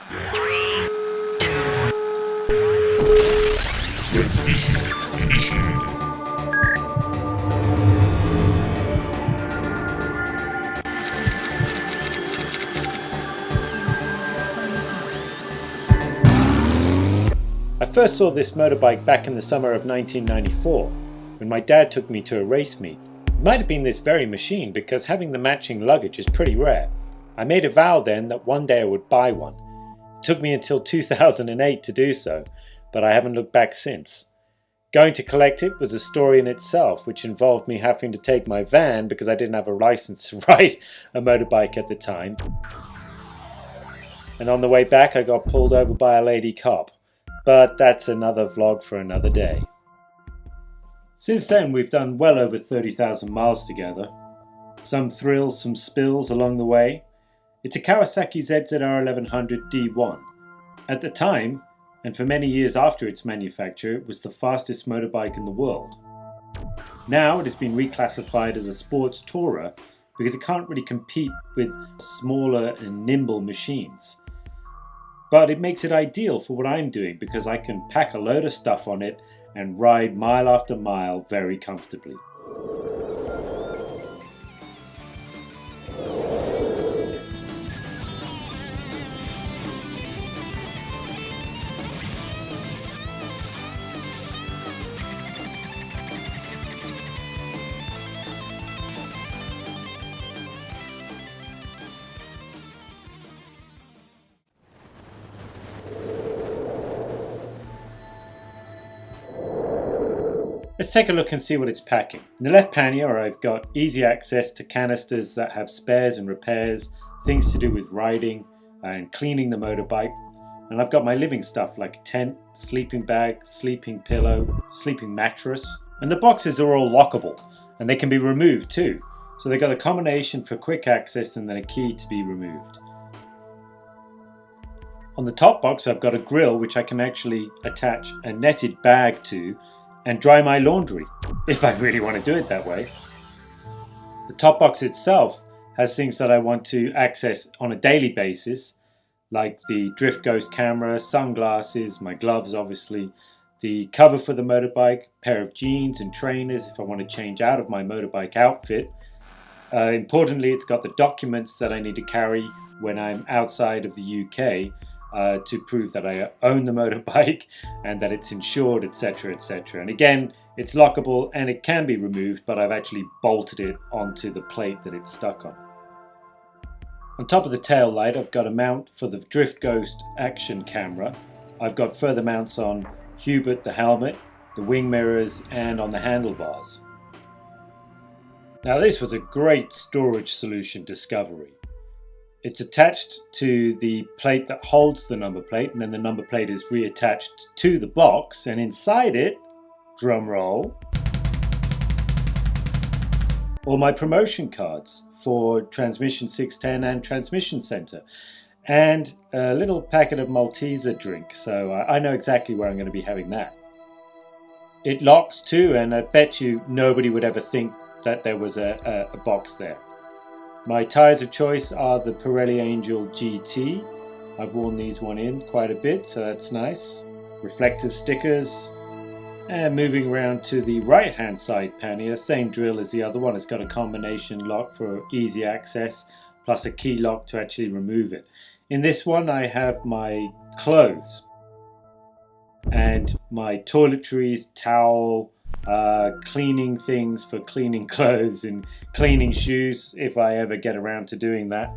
I first saw this motorbike back in the summer of 1994, when my dad took me to a race meet. It might have been this very machine, because having the matching luggage is pretty rare. I made a vow then that one day I would buy one. It took me until 2008 to do so, but I haven't looked back since. Going to collect it was a story in itself, which involved me having to take my van because I didn't have a license to ride a motorbike at the time. And on the way back I got pulled over by a lady cop. But that's another vlog for another day. Since then we've done well over 30,000 miles together. Some thrills, some spills along the way. It's a Kawasaki ZZR 1100 D1. At the time, and for many years after its manufacture, it was the fastest motorbike in the world. Now it has been reclassified as a sports tourer because it can't really compete with smaller and nimble machines. But it makes it ideal for what I'm doing because I can pack a load of stuff on it and ride mile after mile very comfortably. Let's take a look and see what it's packing. In the left pannier I've got easy access to canisters that have spares and repairs, things to do with riding and cleaning the motorbike. And I've got my living stuff like a tent, sleeping bag, sleeping pillow, sleeping mattress. And the boxes are all lockable and they can be removed too. So they've got a combination for quick access and then a key to be removed. On the top box I've got a grill which I can actually attach a netted bag to and dry my laundry, if I really want to do it that way. The top box itself has things that I want to access on a daily basis, like the Drift Ghost camera, sunglasses, my gloves obviously, the cover for the motorbike, pair of jeans and trainers if I want to change out of my motorbike outfit. Importantly, it's got the documents that I need to carry when I'm outside of the UK, to prove that I own the motorbike and that it's insured, etc, etc. And again, it's lockable and it can be removed, but I've actually bolted it onto the plate that it's stuck on. On top of the tail light I've got a mount for the Drift Ghost action camera. I've got further mounts on Hubert the helmet, the wing mirrors and on the handlebars. Now this was a great storage solution discovery. It's attached to the plate that holds the number plate, and then the number plate is reattached to the box, and inside it, drum roll, all my promotion cards for Transmissions.610 and Transmissions.Center, and a little packet of Malteser drink, so I know exactly where I'm going to be having that. It locks too, and I bet you nobody would ever think that there was a box there. My tyres of choice are the Pirelli Angel GT. I've worn these one in quite a bit, so that's nice. Reflective stickers. And moving around to the right hand side pannier, same drill as the other one. It's got a combination lock for easy access, plus a key lock to actually remove it. In this one I have my clothes and my toiletries, towel, cleaning things for cleaning clothes and cleaning shoes if I ever get around to doing that.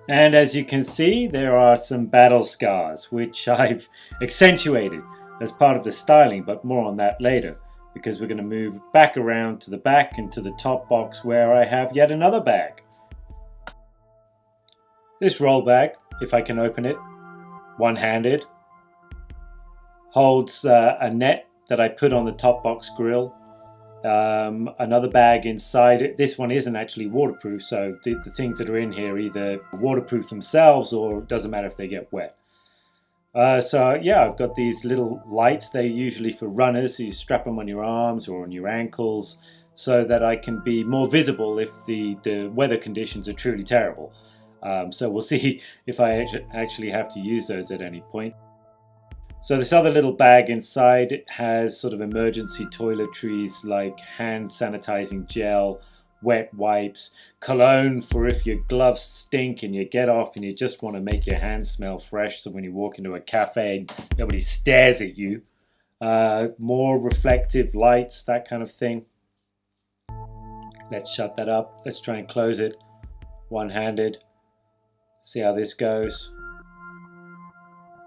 And as you can see, there are some battle scars which I've accentuated as part of the styling, but more on that later because we're going to move back around to the back and to the top box where I have yet another bag. This roll bag, if I can open it one-handed, holds a net that I put on the top box grill, another bag inside it. This one isn't actually waterproof, so the things that are in here either waterproof themselves or it doesn't matter if they get wet. So yeah, I've got these little lights. They're usually for runners, so you strap them on your arms or on your ankles so that I can be more visible if the weather conditions are truly terrible. So we'll see if I actually have to use those at any point. So this other little bag inside has sort of emergency toiletries like hand sanitizing gel, wet wipes, cologne for if your gloves stink and you get off and you just want to make your hands smell fresh, so when you walk into a cafe nobody stares at you. More reflective lights, that kind of thing. Let's shut that up. Let's try and close it one-handed. See how this goes.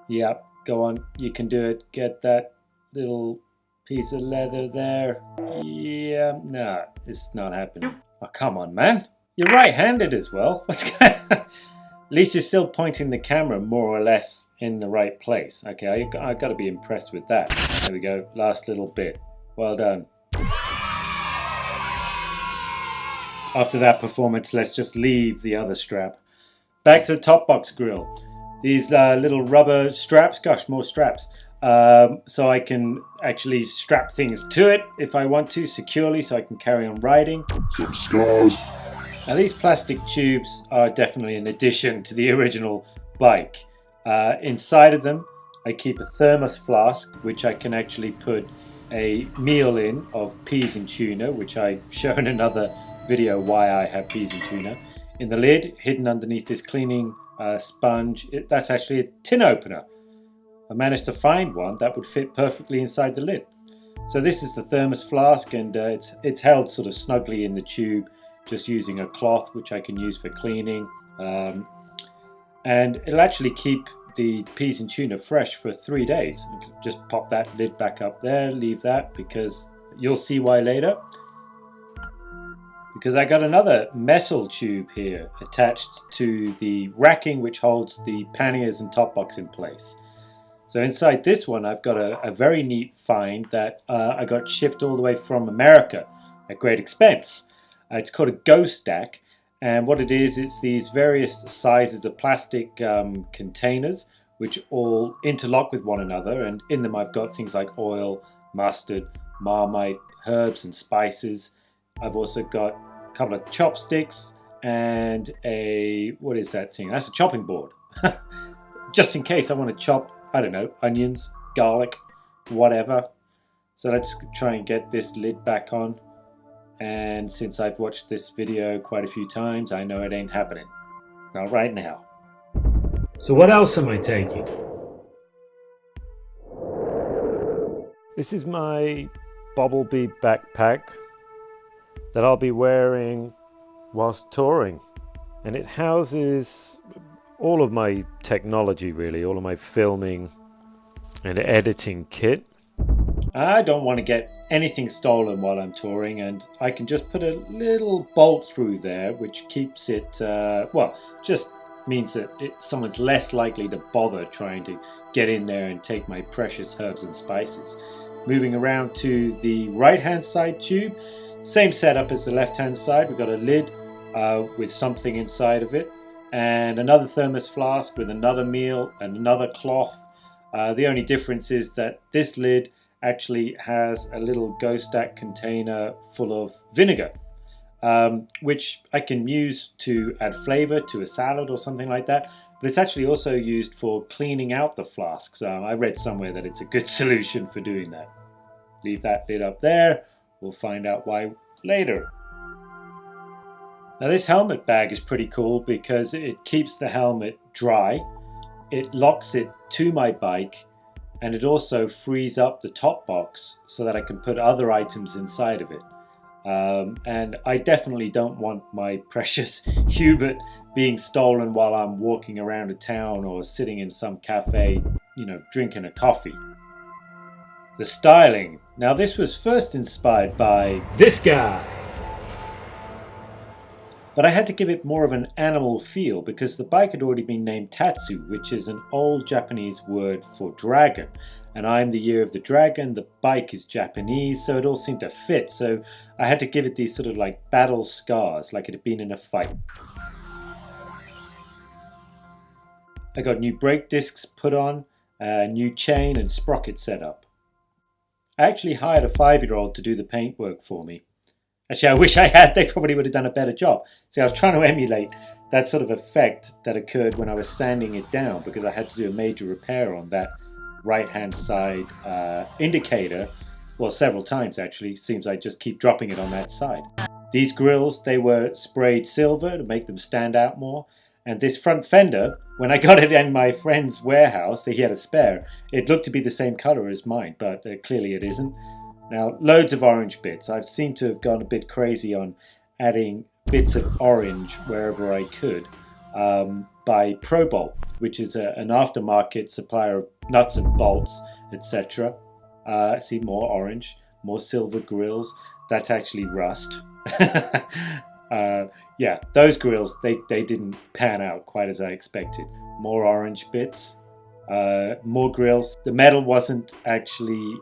Yep, go on, you can do it. Get that little piece of leather there. Yeah, no, it's not happening. Oh, come on, man. You're right-handed as well. What's going on? At least you're still pointing the camera more or less in the right place. Okay, I've got to be impressed with that. There we go, last little bit. Well done. After that performance, let's just leave the other strap. Back to the top box grill. These little rubber straps, gosh, more straps. So I can actually strap things to it if I want to, securely, so I can carry on riding. Some scars. Now these plastic tubes are definitely an addition to the original bike. Inside of them I keep a thermos flask, which I can actually put a meal in of peas and tuna, which I show in another video why I have peas and tuna. In the lid, hidden underneath this cleaning sponge, that's actually a tin opener. I managed to find one that would fit perfectly inside the lid. So this is the thermos flask, and it's held sort of snugly in the tube, just using a cloth which I can use for cleaning. And it'll actually keep the peas and tuna fresh for 3 days. You can just pop that lid back up there, leave that, because you'll see why later. Because I got another metal tube here attached to the racking which holds the panniers and top box in place. So inside this one I've got a very neat find that I got shipped all the way from America at great expense. It's called a ghost stack, and what it is, it's these various sizes of plastic containers which all interlock with one another, and in them I've got things like oil, mustard, Marmite, herbs and spices. I've also got a couple of chopsticks and what is that thing? That's a chopping board. Just in case I want to chop, I don't know, onions, garlic, whatever. So let's try and get this lid back on. And since I've watched this video quite a few times, I know it ain't happening. Not right now. So what else am I taking? This is my Bumblebee backpack that I'll be wearing whilst touring. And it houses all of my technology, really, all of my filming and editing kit. I don't want to get anything stolen while I'm touring, and I can just put a little bolt through there which keeps it, just means that someone's less likely to bother trying to get in there and take my precious herbs and spices. Moving around to the right hand side tube, same setup as the left hand side. We've got a lid with something inside of it, and another thermos flask with another meal and another cloth. The only difference is that this lid actually has a little ghost stack container full of vinegar, which I can use to add flavor to a salad or something like that, but it's actually also used for cleaning out the flasks. I read somewhere that it's a good solution for doing that. Leave that lid up there, we'll find out why later. Now this helmet bag is pretty cool because it keeps the helmet dry, it locks it to my bike, and it also frees up the top box so that I can put other items inside of it. And I definitely don't want my precious Hubert being stolen while I'm walking around a town or sitting in some cafe, drinking a coffee. The styling. Now this was first inspired by this guy. But I had to give it more of an animal feel because the bike had already been named Tatsu, which is an old Japanese word for dragon. And I'm the year of the dragon, the bike is Japanese, so it all seemed to fit. So I had to give it these sort of like battle scars, like it had been in a fight. I got new brake discs put on, a new chain and sprocket set up. I actually hired a 5-year-old to do the paintwork for me. Actually, I wish I had. They probably would have done a better job. See, I was trying to emulate that sort of effect that occurred when I was sanding it down, because I had to do a major repair on that right-hand side indicator. Well, several times actually. Seems I just keep dropping it on that side. These grills, they were sprayed silver to make them stand out more. And this front fender, when I got it in my friend's warehouse, he had a spare, it looked to be the same color as mine, but clearly it isn't. Now, loads of orange bits. I seem to have gone a bit crazy on adding bits of orange wherever I could by ProBolt, which is an aftermarket supplier of nuts and bolts, etc. See, more orange, more silver grills. That's actually rust. Yeah, those grills, they didn't pan out quite as I expected. More orange bits, more grills. The metal wasn't actually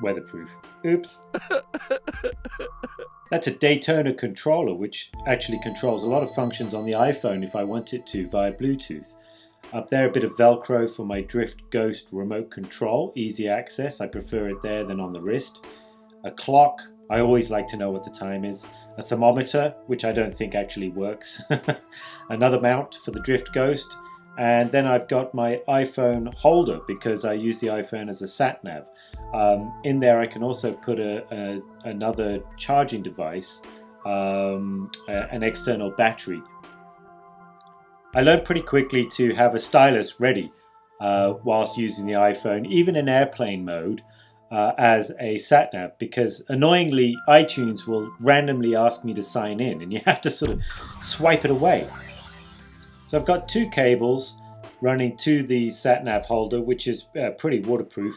weatherproof. Oops. That's a Daytona controller, which actually controls a lot of functions on the iPhone if I want it to via Bluetooth. Up there, a bit of Velcro for my Drift Ghost remote control, easy access. I prefer it there than on the wrist. A clock, I always like to know what the time is. A thermometer, which I don't think actually works. Another mount for the Drift Ghost. And then I've got my iPhone holder, because I use the iPhone as a sat nav. In there I can also put another charging device, an external battery. I learned pretty quickly to have a stylus ready whilst using the iPhone, even in airplane mode, as a sat nav, because annoyingly iTunes will randomly ask me to sign in and you have to sort of swipe it away. So I've got two cables running to the sat nav holder, which is pretty waterproof.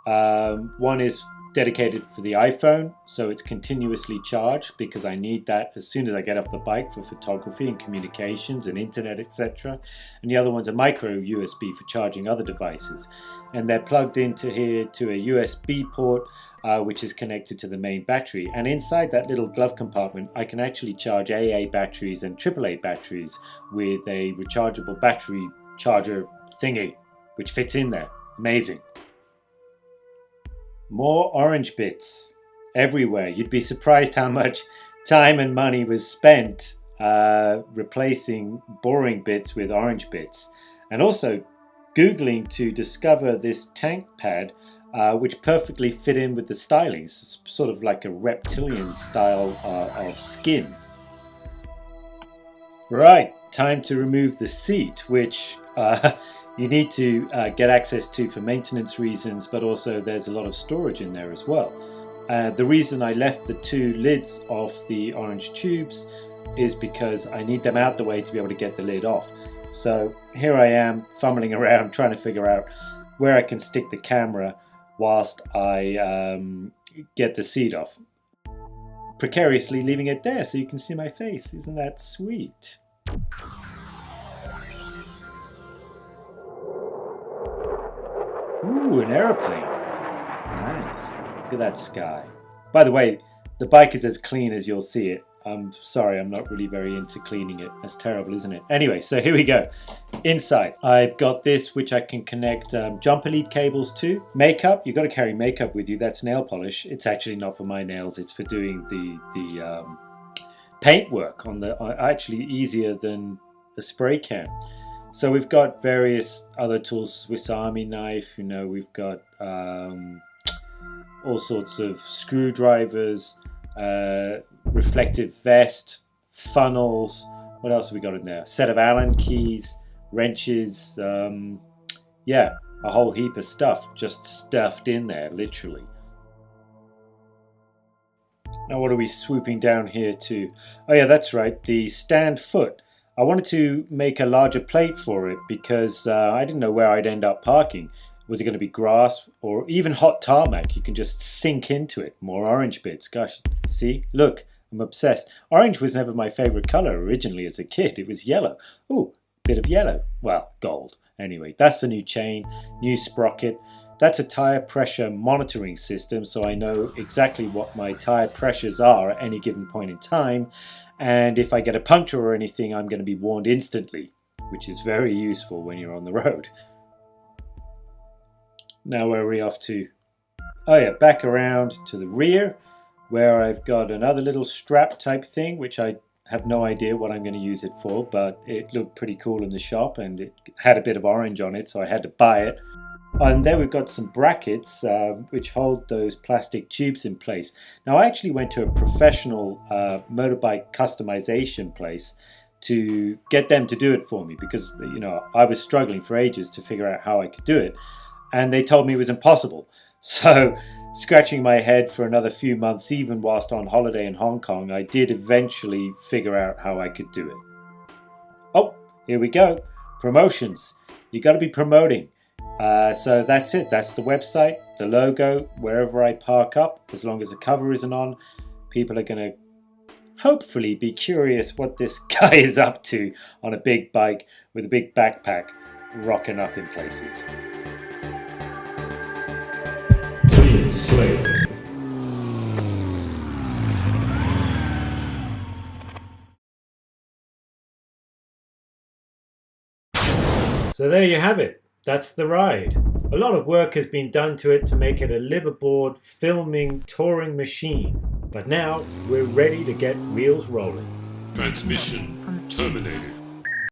One is dedicated for the iPhone, so it's continuously charged, because I need that as soon as I get off the bike for photography and communications and internet, etc. And the other one's a micro USB for charging other devices. And they're plugged into here to a USB port, which is connected to the main battery. And inside that little glove compartment, I can actually charge AA batteries and AAA batteries with a rechargeable battery charger thingy, which fits in there. Amazing. More orange bits everywhere. You'd be surprised how much time and money was spent replacing boring bits with orange bits. And also Googling to discover this tank pad, which perfectly fit in with the styling. It's sort of like a reptilian style of skin. Right, time to remove the seat, which you need to get access to for maintenance reasons, but also there's a lot of storage in there as well. The reason I left the two lids off the orange tubes is because I need them out the way to be able to get the lid off. So here I am fumbling around trying to figure out where I can stick the camera whilst I get the seat off. Precariously leaving it there so you can see my face. Isn't that sweet? Ooh, an aeroplane. Nice. Look at that sky. By the way, the bike is as clean as you'll see it. I'm sorry, I'm not really very into cleaning it. That's terrible, isn't it? Anyway, so here we go. Inside, I've got this, which I can connect jumper lead cables to. Makeup, you've got to carry makeup with you. That's nail polish. It's actually not for my nails. It's for doing the paint work on the. Actually, easier than a spray can. So we've got various other tools. Swiss Army knife. You know, we've got all sorts of screwdrivers. Reflective vest, funnels, what else have we got in there? Set of Allen keys, wrenches, yeah, a whole heap of stuff just stuffed in there, literally. Now what are we swooping down here to? Oh yeah, that's right, the stand foot. I wanted to make a larger plate for it because I didn't know where I'd end up parking. Was it going to be grass or even hot tarmac? You can just sink into it. More orange bits. Gosh, see? Look, I'm obsessed. Orange was never my favorite color originally as a kid. It was yellow. Ooh, bit of yellow. Well, gold. Anyway, that's the new chain, new sprocket. That's a tire pressure monitoring system, so I know exactly what my tire pressures are at any given point in time. And if I get a puncture or anything, I'm going to be warned instantly, which is very useful when you're on the road. Now where are we off to? Oh yeah, back around to the rear. where I've got another little strap type thing, which I have no idea what I'm going to use it for, but it looked pretty cool in the shop and it had a bit of orange on it, so I had to buy it. And there we've got some brackets which hold those plastic tubes in place. Now I actually went to a professional motorbike customization place to get them to do it for me, because I was struggling for ages to figure out how I could do it, and they told me it was impossible. So scratching my head for another few months, even whilst on holiday in Hong Kong, I did eventually figure out how I could do it. Oh, here we go. Promotions. You got to be promoting. So that's it. That's the website, the logo, wherever I park up. As long as the cover isn't on, people are going to hopefully be curious what this guy is up to on a big bike with a big backpack rocking up in places. So there you have it. That's the ride. A lot of work has been done to it to make it a liveaboard, filming, touring machine. But now we're ready to get wheels rolling. Transmission terminated.